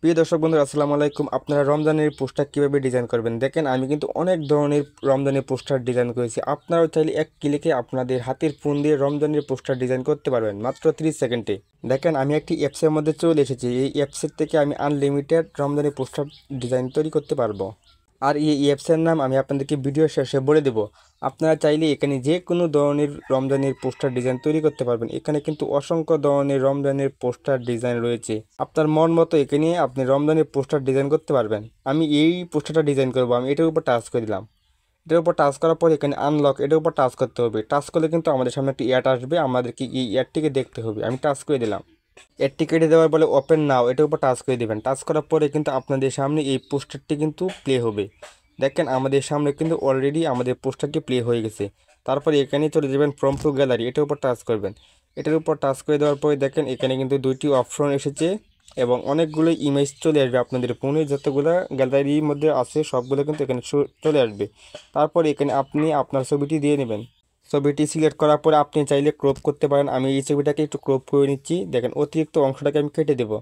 প্রিয় দর্শক বন্ধুরা, আসসালামু আলাইকুম। আপনারা রমজানের পোস্টার কীভাবে ডিজাইন করবেন দেখেন। আমি কিন্তু অনেক ধরনের রমজানের পোস্টার ডিজাইন করেছি। আপনারাও চাইলে এক ক্লিকে আপনাদের হাতের ফোন দিয়ে রমজানের পোস্টার ডিজাইন করতে পারবেন মাত্র 30 সেকেন্ডে। দেখেন, আমি একটি অ্যাপসের মধ্যে চলে এসেছি। এই অ্যাপসের থেকে আমি আনলিমিটেড রমজানের পোস্টার ডিজাইন তৈরি করতে পারবো। আর এই অ্যাপসের নাম আমি আপনাদেরকে ভিডিও শেষে বলে দেবো। আপনারা চাইলে এখানে যে কোনো ধরনের রমজানের পোস্টার ডিজাইন তৈরি করতে পারবেন। এখানে কিন্তু অসংখ্য ধরনের রমজানের পোস্টার ডিজাইন রয়েছে। আপনার মন মতো এখানে আপনি রমজানের পোস্টার ডিজাইন করতে পারবেন। আমি এই পোস্টারটা ডিজাইন করবো। আমি এটার উপর টাচ করে দিলাম। এটার উপর টাচ করার পর এখানে আনলক, এটার উপর টাচ করতে হবে। টাচ করলে কিন্তু আমাদের সামনে একটি অ্যাড আসবে, আমাদেরকে এই অ্যাডটিকে দেখতে হবে। আমি টাচ করে দিলাম। অ্যাডটি কেটে দেওয়ার বলে ওপেন নাও, এটার উপর টাচ করে দেবেন। টাচ করার পরে কিন্তু আপনাদের সামনে এই পোস্টারটি কিন্তু প্লে হবে। দেখেন, আমাদের সামনে কিন্তু অলরেডি আমাদের পোস্টারটি প্লে হয়ে গেছে। তারপরে এখানে চলে যাবেন ফ্রম টু গ্যালারি, এটার উপর টাচ করবেন। এটার উপর টাচ করে দেওয়ার পরে দেখেন এখানে কিন্তু দুইটি অপশন এসেছে এবং অনেকগুলো ইমেজ চলে আসবে। আপনাদের ফোনে যতগুলো গ্যালারির মধ্যে আছে সবগুলো কিন্তু এখানে চলে আসবে। তারপরে এখানে আপনি আপনার ছবিটি দিয়ে নেবেন। ছবিটি সিলেক্ট করার পরে আপনি চাইলে ক্রপ করতে পারেন। আমি এই ছবিটাকে একটু ক্রপ করে নিচ্ছি। দেখেন, অতিরিক্ত অংশটাকে আমি কেটে দেবো।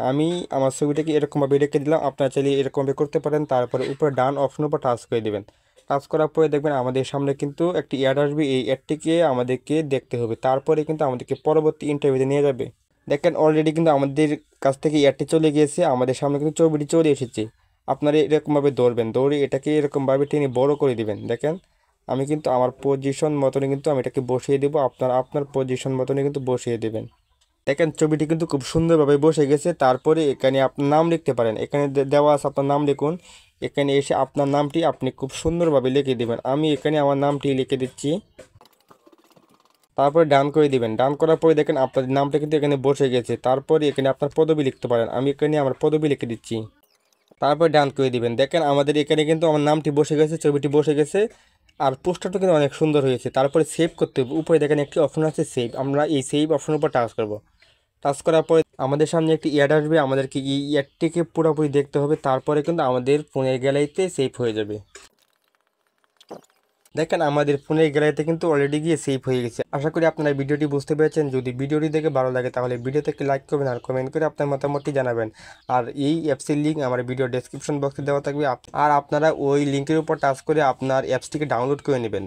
আমি আমার ছবিটাকে এরকমভাবে রেখে দিলাম। আপনারা চাইলে এরকমভাবে করতে পারেন। তারপরে উপরে ডান অপশনের উপর টাচ করে দেবেন। টাচ করার পরে দেখবেন আমাদের সামনে কিন্তু একটি অ্যাড আসবে। এই অ্যাডটিকে আমাদেরকে দেখতে হবে। তারপরে কিন্তু আমাদেরকে পরবর্তী ইন্টারভিউতে নিয়ে যাবে। দেখেন, অলরেডি কিন্তু আমাদের কাছ থেকে অ্যাডটি চলে গিয়েছে। আমাদের সামনে কিন্তু ছবিটি চলে এসেছে। আপনারা এরকমভাবে ধরবেন, দৌড়ে এটাকে এরকমভাবে টেনে বড় করে দিবেন। দেখেন, আমি কিন্তু আমার পজিশন মতনই কিন্তু আমি এটাকে বসিয়ে দেবো। আপনার আপনার পজিশন মতনই কিন্তু বসিয়ে দেবেন। দেখেন, ছবিটি কিন্তু খুব সুন্দরভাবে বসে গেছে। তারপরে এখানে আপনার নাম লিখতে পারেন। এখানে দেওয়া আছে, আপনার নাম লিখুন। এখানে এসে আপনার নামটি আপনি খুব সুন্দরভাবে লিখে দেবেন। আমি এখানে আমার নামটি লিখে দিচ্ছি। তারপরে ডান করে দিবেন। ডান করার পরে দেখেন আপনার নামটা কিন্তু এখানে বসে গেছে। তারপরে এখানে আপনার পদবি লিখতে পারেন। আমি এখানে আমার পদবি লিখে দিচ্ছি। তারপরে ডান করে দিবেন। দেখেন, আমাদের এখানে কিন্তু আমার নামটি বসে গেছে, ছবিটি বসে গেছে। আর পোস্টারটা কিন্তু অনেক সুন্দর হয়েছে। তারপরে সেভ করতে হবে। উপরে দেখেন একটি অপশন আছে সেভ। আমরা এই সেভ অপশনের উপর টাচ করব। টাচ করার পরে আমাদের সামনে একটি অ্যাড আসবে। আমাদেরকে এই অ্যাডটিকে পুরোপুরি দেখতে হবে। তারপরে কিন্তু আমাদের ফোনের গ্যালারিতে সেভ হয়ে যাবে। দেখেন, আমাদের ফোনের গ্যালারিতে কিন্তু অলরেডি গিয়ে সেভ হয়ে গেছে। আশা করি আপনারা ভিডিওটি বুঝতে পেরেছেন। যদি ভিডিওটি দেখে ভালো লাগে তাহলে ভিডিওতে লাইক করবেন আর কমেন্ট করে আপনার মতামতটি জানাবেন। আর এই অ্যাপসের লিঙ্ক আমার ভিডিও ডেসক্রিপশন বক্সে দেওয়া থাকবে। আর আপনারা ওই লিঙ্কের উপর টাচ করে আপনার অ্যাপসটিকে ডাউনলোড করে নেবেন।